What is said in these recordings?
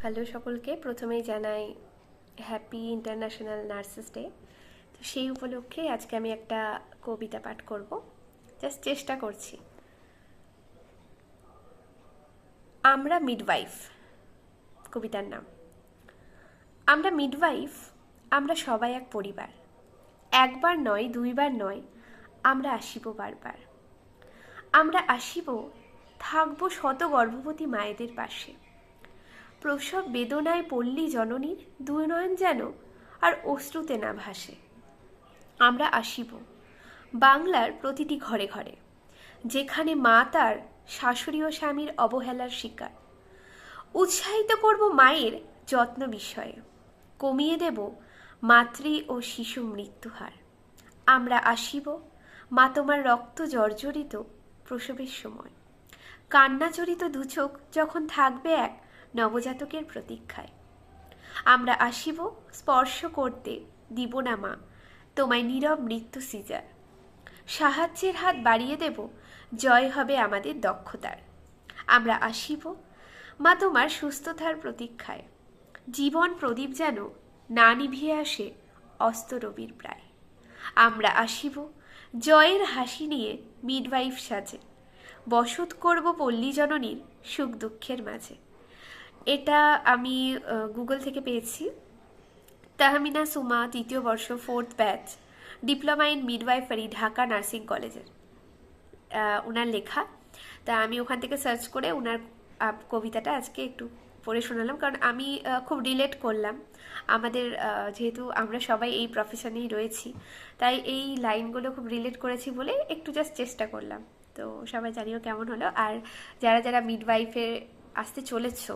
Hello সকলকে, প্রথমেই জানাই হ্যাপি ইন্টারন্যাশনাল নার্সেস ডে। তো সেই উপলক্ষে আজকে আমি একটা কবিতা পাঠ করব, জাস্ট চেষ্টা করছি। আমরা মিডওয়াইফ। কবিতার নাম আমরা মিডওয়াইফ। আমরা সবাই এক পরিবার, একবার নয় দুইবার নয়, আমরা আসিব বারবার। আমরা আসিব, থাকবো শত গর্ভবতী মায়েদের পাশে। প্রসব বেদনায় পল্লী জননীর দুই নয়ন যেন আর অশ্রুতে না ভাসে। আমরা আসিব বাংলার প্রতিটি ঘরে ঘরে, যেখানে মা তার শাশুড়ি ও স্বামীর অবহেলার শিকার। উৎসাহিত করব মায়ের যত্ন বিষয়ে, কমিয়ে দেব মাতৃ ও শিশু মৃত্যুহার। আমরা আসিব মা তোমার রক্ত জর্জরিত প্রসবের সময়, কান্নাজড়িত দুচোখ যখন থাকবে এক নবজাতকের প্রতীক্ষায়। আমরা আসিব স্পর্শ করতে দিব না মা তোমায় নীরব মৃত্যু সিজার। সাহায্যের হাত বাড়িয়ে দেব, জয় হবে আমাদের দক্ষতার। আমরা আসিব মা তোমার সুস্থতার প্রতীক্ষায়, জীবন প্রদীপ যেন না নিভিয়ে আসে অস্ত রবির প্রায়। আমরা আসিব জয়ের হাসি নিয়ে মিডওয়াইফ সাজে, বসত করব পল্লী জননীর সুখ দুঃখের মাঝে। এটা আমি গুগল থেকে পেয়েছি। তাহমিনা সুমা, 3য় বর্ষ, 4th batch, diploma in midwifery, Dhaka nursing কলেজের ওনার লেখা। তা আমি ওখান থেকে সার্চ করে ওনার কবিতাটা আজকে একটু পড়ে শোনালাম, কারণ আমি খুব রিলেট করলাম। আমাদের যেহেতু আমরা সবাই এই প্রফেশনেই রয়েছি, তাই এই লাইনগুলো খুব রিলেট করেছি বলে একটু জাস্ট চেষ্টা করলাম। তো সবাই জানিও কেমন হলো। আর যারা যারা মিডওয়াইফে আসতে চলেছো,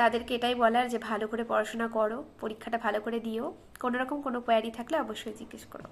তাদেরকে এটাই বলার যে ভালো করে পড়াশোনা করো, পরীক্ষাটা ভালো করে দিও। কোনো রকম কোনো কোয়ারি থাকলে অবশ্যই জিজ্ঞেস করো।